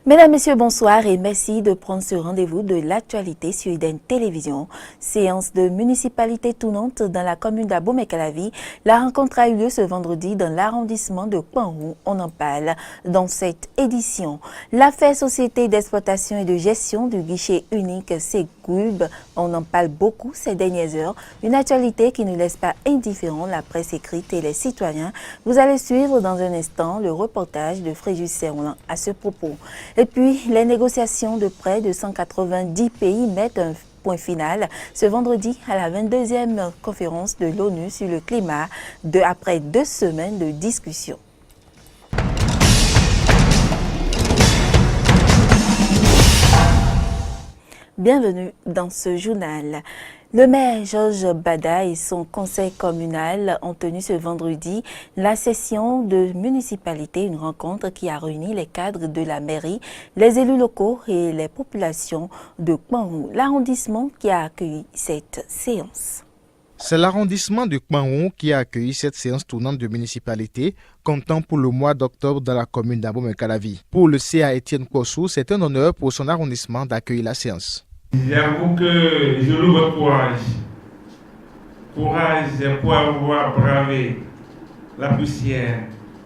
Mesdames, Messieurs, bonsoir et merci de prendre ce rendez-vous de l'actualité sur Eden Télévision. Séance de municipalité tournante dans la commune d'Abomey-Calavi. La rencontre a eu lieu ce vendredi dans l'arrondissement de Kouanrou. On en parle dans cette édition. L'affaire Société d'exploitation et de gestion du guichet unique SEGUB, on en parle beaucoup ces dernières heures. Une actualité qui ne laisse pas indifférent la presse écrite et les citoyens. Vous allez suivre dans un instant le reportage de Fréjus Seroulan à ce propos. Et puis, les négociations de près de 190 pays mettent un point final ce vendredi à la 22e conférence de l'ONU sur le climat après 2 semaines de discussion. Bienvenue dans ce journal. Le maire Georges Bada et son conseil communal ont tenu ce vendredi la session de municipalité, une rencontre qui a réuni les cadres de la mairie, les élus locaux et les populations de Kouanrou, l'arrondissement qui a accueilli cette séance. C'est l'arrondissement de Kouanrou qui a accueilli cette séance tournante de municipalité, comptant pour le mois d'octobre dans la commune d'Abomey-Calavi. Pour le CA Étienne Kossou, c'est un honneur pour son arrondissement d'accueillir la séance. J'avoue que je loue votre courage. Courage pour avoir bravé la poussière,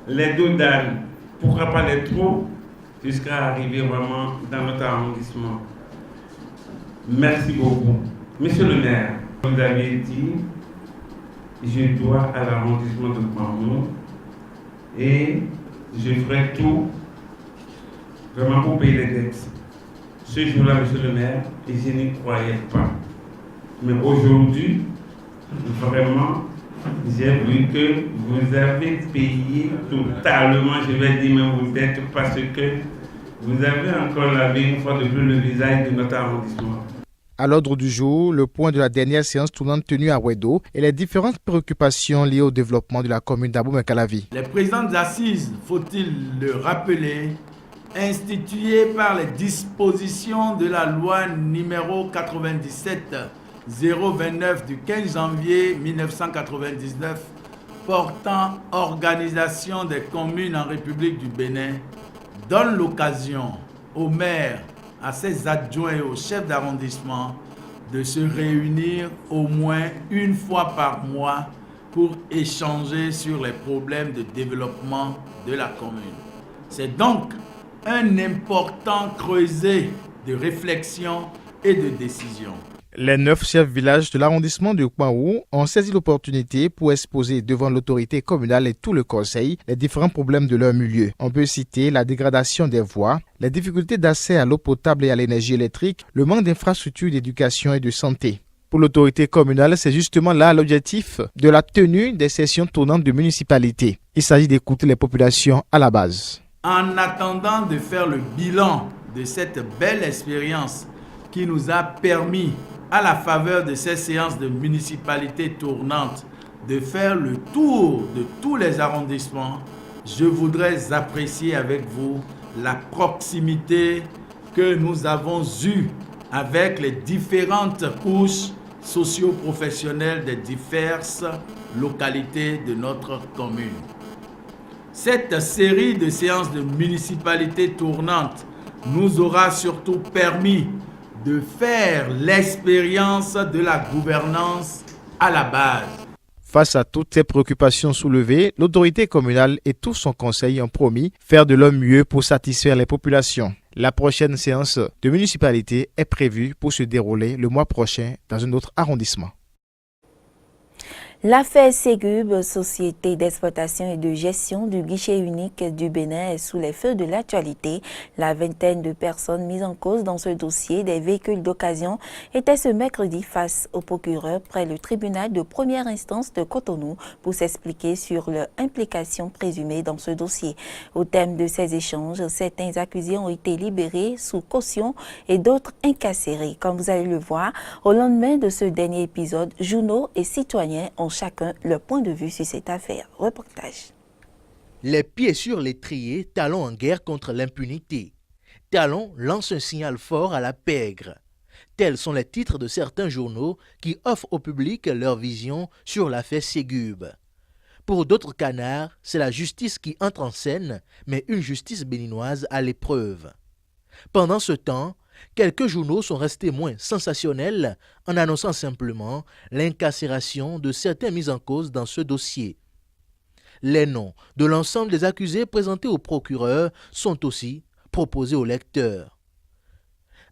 les dodans, pourquoi pas les trous, jusqu'à arriver vraiment dans notre arrondissement. Merci beaucoup. Monsieur le maire, vous avez dit, je dois à l'arrondissement de Kouanrou et je ferai tout vraiment pour payer les dettes. Ce jour-là, monsieur le maire, et je n'y croyais pas. Mais aujourd'hui, vraiment, j'ai vu que vous avez payé totalement, je vais dire même vous êtes, parce que vous avez encore lavé une fois de plus le visage de notre arrondissement. À l'ordre du jour, le point de la dernière séance tournante tenue à Ouedo et les différentes préoccupations liées au développement de la commune d'Abomey-Calavi. Les présidents d'assises, faut-il le rappeler, institué par les dispositions de la loi numéro 97-029 du 15 janvier 1999 portant organisation des communes en République du Bénin, donne l'occasion aux maires, à ses adjoints et aux chefs d'arrondissement de se réunir au moins une fois par mois pour échanger sur les problèmes de développement de la commune. C'est donc un important creuset de réflexion et de décision. Les 9 chefs villages de l'arrondissement de Kouanrou ont saisi l'opportunité pour exposer devant l'autorité communale et tout le conseil les différents problèmes de leur milieu. On peut citer la dégradation des voies, les difficultés d'accès à l'eau potable et à l'énergie électrique, le manque d'infrastructures d'éducation et de santé. Pour l'autorité communale, c'est justement là l'objectif de la tenue des sessions tournantes de municipalité. Il s'agit d'écouter les populations à la base. En attendant de faire le bilan de cette belle expérience qui nous a permis, à la faveur de ces séances de municipalité tournantes, de faire le tour de tous les arrondissements, je voudrais apprécier avec vous la proximité que nous avons eue avec les différentes couches socio-professionnelles des diverses localités de notre commune. Cette série de séances de municipalité tournantes nous aura surtout permis de faire l'expérience de la gouvernance à la base. Face à toutes ces préoccupations soulevées, l'autorité communale et tout son conseil ont promis faire de leur mieux pour satisfaire les populations. La prochaine séance de municipalité est prévue pour se dérouler le mois prochain dans un autre arrondissement. L'affaire SEGUB, Société d'exploitation et de gestion du guichet unique du Bénin, est sous les feux de l'actualité. La vingtaine de personnes mises en cause dans ce dossier des véhicules d'occasion étaient ce mercredi face au procureur près le tribunal de première instance de Cotonou pour s'expliquer sur leur implication présumée dans ce dossier. Au terme de ces échanges, certains accusés ont été libérés sous caution et d'autres incarcérés. Comme vous allez le voir, au lendemain de ce dernier épisode, journaux et citoyens ont chacun leur point de vue sur cette affaire. Reportage. Les pieds sur l'étrier, Talon en guerre contre l'impunité. Talon lance un signal fort à la pègre. Tels sont les titres de certains journaux qui offrent au public leur vision sur l'affaire SEGUB. Pour d'autres canards, c'est la justice qui entre en scène, mais une justice béninoise à l'épreuve. Pendant ce temps, quelques journaux sont restés moins sensationnels en annonçant simplement l'incarcération de certains mis en cause dans ce dossier. Les noms de l'ensemble des accusés présentés au procureur sont aussi proposés au lecteur.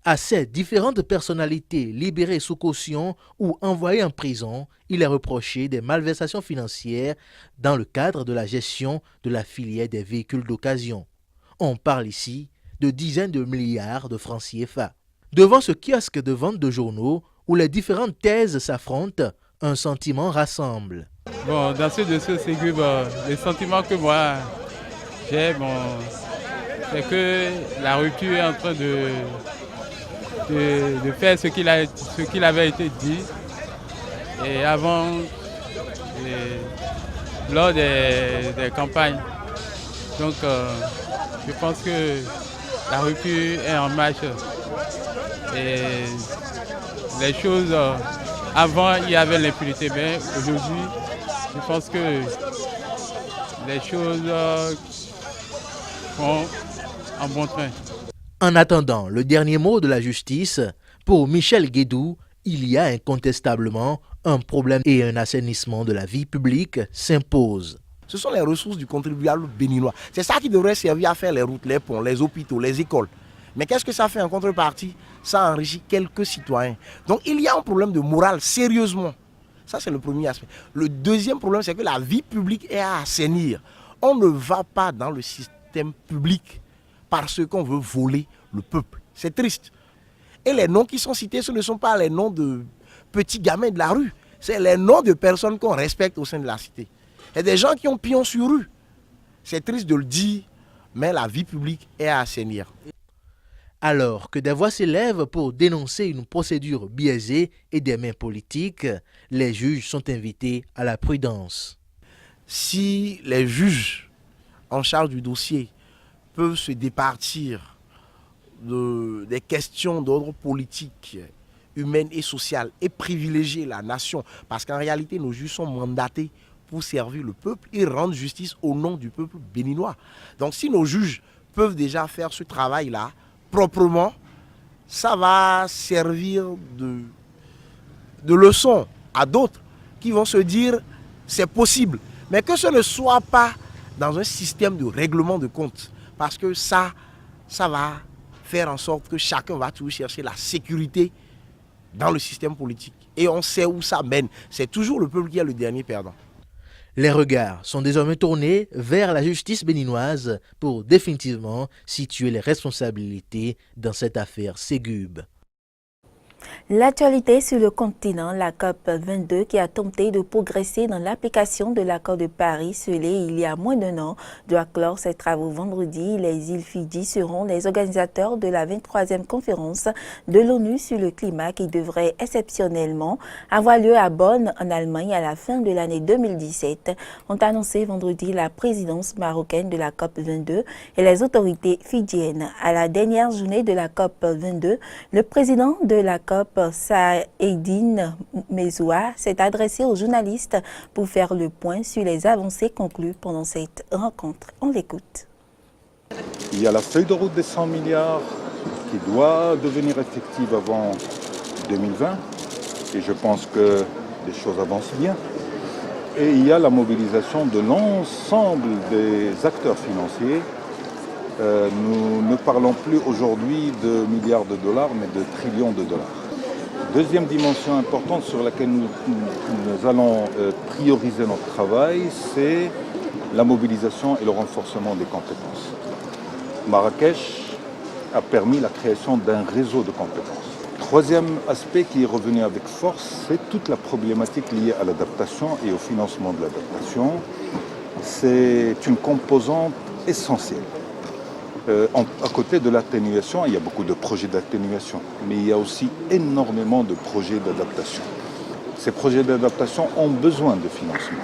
À ces différentes personnalités libérées sous caution ou envoyées en prison, il est reproché des malversations financières dans le cadre de la gestion de la filière des véhicules d'occasion. On parle ici de dizaines de milliards de francs CFA. Devant ce kiosque de vente de journaux où les différentes thèses s'affrontent, un sentiment rassemble. Bon, dans ce dossier Ségub, le sentiment que moi j'ai, c'est que la rupture est en train de faire ce qu'il avait été dit. Et avant, lors des campagnes. Donc, je pense que la rupture est en marche. Et les choses, avant, il y avait l'impunité, mais aujourd'hui, je pense que les choses vont en bon train. En attendant le dernier mot de la justice, pour Michel Guédou, il y a incontestablement un problème et un assainissement de la vie publique s'impose. Ce sont les ressources du contribuable béninois. C'est ça qui devrait servir à faire les routes, les ponts, les hôpitaux, les écoles. Mais qu'est-ce que ça fait en contrepartie? Ça enrichit quelques citoyens. Donc il y a un problème de morale, sérieusement. Ça, c'est le premier aspect. Le deuxième problème, c'est que la vie publique est à assainir. On ne va pas dans le système public parce qu'on veut voler le peuple. C'est triste. Et les noms qui sont cités, ce ne sont pas les noms de petits gamins de la rue. C'est les noms de personnes qu'on respecte au sein de la cité. Il y a des gens qui ont pignon sur rue. C'est triste de le dire, mais la vie publique est à assainir. Alors que des voix s'élèvent pour dénoncer une procédure biaisée et des mains politiques, les juges sont invités à la prudence. Si les juges en charge du dossier peuvent se départir des questions d'ordre politique, humaine et sociale et privilégier la nation, parce qu'en réalité nos juges sont mandatés pour servir le peuple et rendre justice au nom du peuple béninois. Donc si nos juges peuvent déjà faire ce travail-là proprement, ça va servir de leçon à d'autres qui vont se dire c'est possible. Mais que ce ne soit pas dans un système de règlement de compte, parce que ça va faire en sorte que chacun va toujours chercher la sécurité dans le système politique. Et on sait où ça mène. C'est toujours le peuple qui est le dernier perdant. Les regards sont désormais tournés vers la justice béninoise pour définitivement situer les responsabilités dans cette affaire Ségub. L'actualité sur le continent, la COP22 qui a tenté de progresser dans l'application de l'accord de Paris scellé il y a moins d'un an doit clore ses travaux vendredi. Les îles Fidji seront les organisateurs de la 23e conférence de l'ONU sur le climat qui devrait exceptionnellement avoir lieu à Bonn en Allemagne à la fin de l'année 2017, ont annoncé vendredi la présidence marocaine de la COP22 et les autorités fidjiennes. À la dernière journée de la COP22, le président de la COP, Saïdine Mezoua, s'est adressé aux journalistes pour faire le point sur les avancées conclues pendant cette rencontre. On l'écoute. Il y a la feuille de route des 100 milliards qui doit devenir effective avant 2020 et je pense que les choses avancent bien. Et il y a la mobilisation de l'ensemble des acteurs financiers. Nous ne parlons plus aujourd'hui de milliards de dollars, mais de trillions de dollars. Deuxième dimension importante sur laquelle nous allons prioriser notre travail, c'est la mobilisation et le renforcement des compétences. Marrakech a permis la création d'un réseau de compétences. Troisième aspect qui est revenu avec force, c'est toute la problématique liée à l'adaptation et au financement de l'adaptation. C'est une composante essentielle. À côté de l'atténuation, il y a beaucoup de projets d'atténuation, mais il y a aussi énormément de projets d'adaptation. Ces projets d'adaptation ont besoin de financement.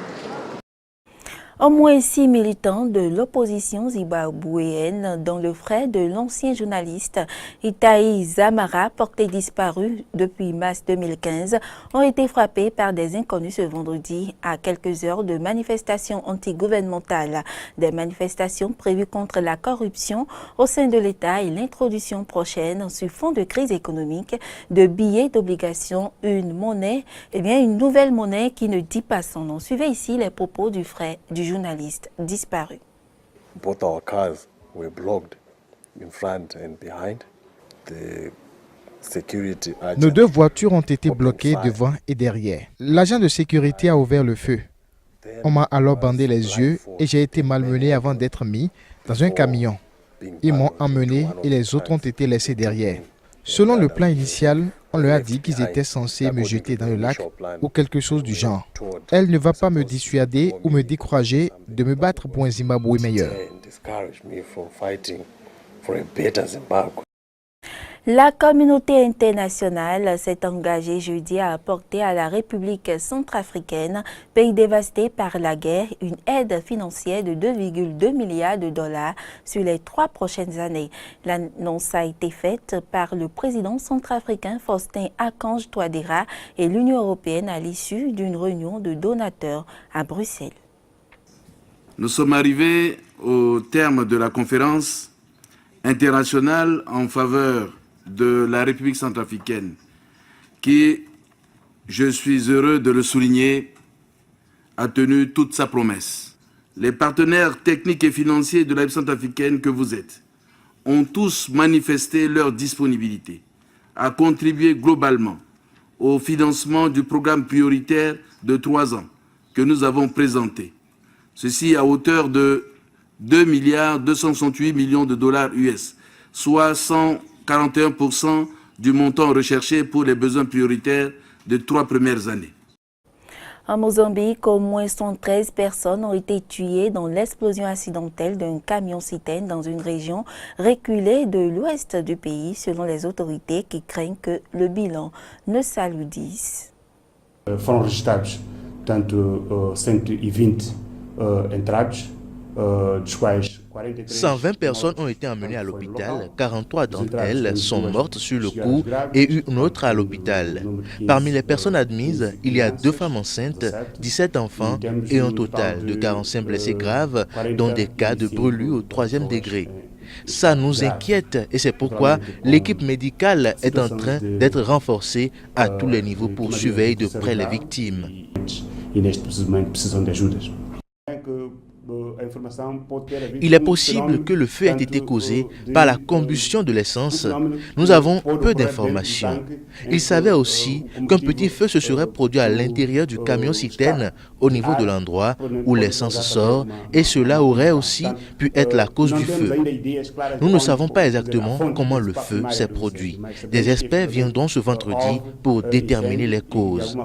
Au moins 6 militants de l'opposition zimbabwéenne, dont le frère de l'ancien journaliste Itai Zamara, porté disparu depuis mars 2015, ont été frappés par des inconnus ce vendredi à quelques heures de manifestations antigouvernementales. Des manifestations prévues contre la corruption au sein de l'État et l'introduction prochaine sur fond de crise économique de billets d'obligation, une nouvelle monnaie qui ne dit pas son nom. Suivez ici les propos du frère du journaliste disparu. Both our cars were blocked in front and behind. The security agent Nos deux voitures ont été bloquées devant et derrière. L'agent de sécurité a ouvert le feu. On m'a alors bandé les yeux et j'ai été malmené avant d'être mis dans un camion. Ils m'ont emmené et les autres ont été laissés derrière. Selon le plan initial, on leur a dit qu'ils étaient censés me jeter dans le lac ou quelque chose du genre. Elle ne va pas me dissuader ou me décourager de me battre pour un Zimbabwe meilleur. La communauté internationale s'est engagée jeudi à apporter à la République centrafricaine, pays dévasté par la guerre, une aide financière de 2,2 milliards de dollars sur les 3 prochaines années. L'annonce a été faite par le président centrafricain Faustin Archange Touadéra et l'Union européenne à l'issue d'une réunion de donateurs à Bruxelles. Nous sommes arrivés au terme de la conférence internationale en faveur de la République centrafricaine, qui, je suis heureux de le souligner, a tenu toute sa promesse. Les partenaires techniques et financiers de la République centrafricaine que vous êtes ont tous manifesté leur disponibilité à contribuer globalement au financement du programme prioritaire de 3 ans que nous avons présenté. Ceci à hauteur de 2,268 milliards de dollars US, soit 141% du montant recherché pour les besoins prioritaires des 3 premières années. En Mozambique, au moins 113 personnes ont été tuées dans l'explosion accidentelle d'un camion-citerne dans une région reculée de l'ouest du pays, selon les autorités qui craignent que le bilan ne s'alourdisse. Foram registrados, portanto, 120 entrados, dos quais 120 personnes ont été emmenées à l'hôpital, 43 d'entre elles sont mortes sur le coup et une autre à l'hôpital. Parmi les personnes admises, il y a 2 femmes enceintes, 17 enfants et un total de 45 blessés graves, dont des cas de brûlures au 3e degré. Ça nous inquiète et c'est pourquoi l'équipe médicale est en train d'être renforcée à tous les niveaux pour surveiller de près les victimes. Il est possible que le feu ait été causé par la combustion de l'essence. Nous avons peu d'informations. Il s'avère aussi qu'un petit feu se serait produit à l'intérieur du camion-citerne au niveau de l'endroit où l'essence sort et cela aurait aussi pu être la cause du feu. Nous ne savons pas exactement comment le feu s'est produit. Des experts viendront ce vendredi pour déterminer les causes.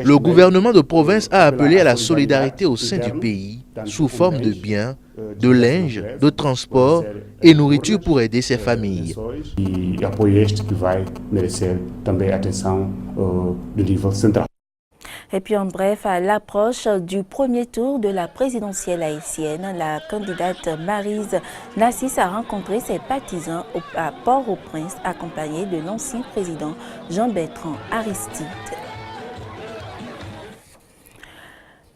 Le gouvernement de province a appelé à la solidarité au sein du pays sous forme de biens, de linge, de transport et nourriture pour aider ces familles. Et puis en bref, à l'approche du premier tour de la présidentielle haïtienne, la candidate Maryse Nassis a rencontré ses partisans à Port-au-Prince, accompagnée de l'ancien président Jean-Bertrand Aristide.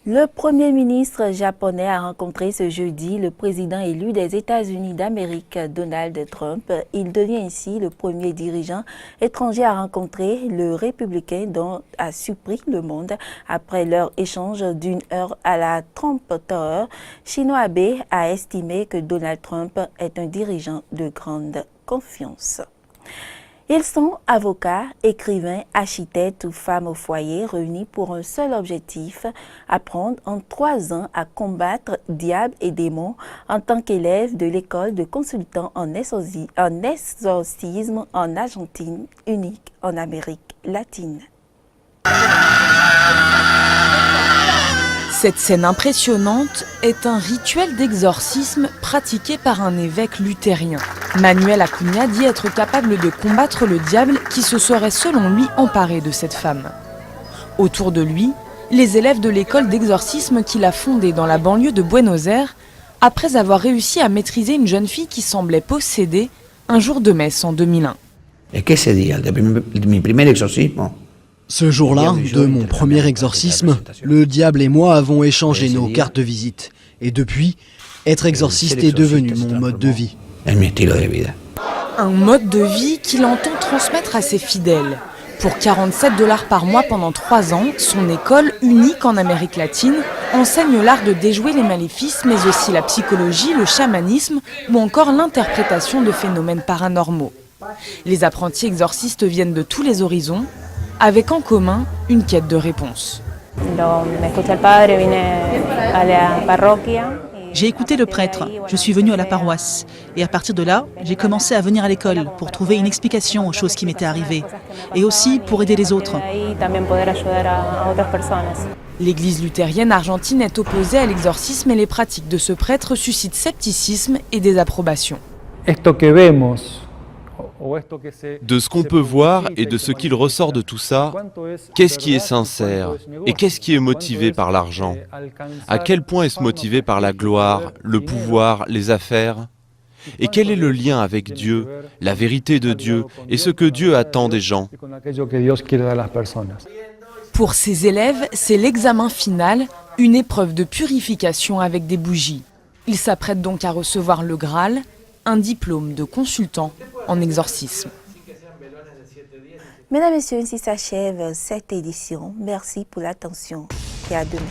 Le Premier ministre japonais a rencontré ce jeudi le président élu des États-Unis d'Amérique, Donald Trump. Il devient ainsi le premier dirigeant étranger à rencontrer le républicain dont a surpris le monde après leur échange d'1 heure à la Trump Tower. Shinzo Abe a estimé que Donald Trump est un dirigeant de grande confiance. Ils sont avocats, écrivains, architectes ou femmes au foyer réunis pour un seul objectif, apprendre en 3 ans à combattre diables et démons en tant qu'élèves de l'école de consultants en exorcisme en Argentine, unique en Amérique latine. Cette scène impressionnante est un rituel d'exorcisme pratiqué par un évêque luthérien. Manuel Acuna dit être capable de combattre le diable qui se serait selon lui emparé de cette femme. Autour de lui, les élèves de l'école d'exorcisme qu'il a fondée dans la banlieue de Buenos Aires, après avoir réussi à maîtriser une jeune fille qui semblait possédée un jour de messe en 2001. Ce jour-là, de mon premier exorcisme, le diable et moi avons échangé nos cartes de visite. Et depuis, être exorciste est devenu mon mode de vie. Un mode de vie qu'il entend transmettre à ses fidèles. Pour 47 $ par mois pendant 3 ans, son école, unique en Amérique latine, enseigne l'art de déjouer les maléfices, mais aussi la psychologie, le chamanisme ou encore l'interprétation de phénomènes paranormaux. Les apprentis exorcistes viennent de tous les horizons, avec en commun une quête de réponse. J'ai écouté le prêtre, je suis venue à la paroisse et à partir de là, j'ai commencé à venir à l'école pour trouver une explication aux choses qui m'étaient arrivées et aussi pour aider les autres. L'Église luthérienne argentine est opposée à l'exorcisme et les pratiques de ce prêtre suscitent scepticisme et désapprobation. De ce qu'on peut voir et de ce qu'il ressort de tout ça, qu'est-ce qui est sincère et qu'est-ce qui est motivé par l'argent? À quel point est-ce motivé par la gloire, le pouvoir, les affaires? Et quel est le lien avec Dieu, la vérité de Dieu et ce que Dieu attend des gens? Pour ces élèves, c'est l'examen final, une épreuve de purification avec des bougies. Ils s'apprêtent donc à recevoir le Graal, un diplôme de consultant en exorcisme. Mesdames et messieurs, ainsi s'achève cette édition. Merci pour l'attention et à demain.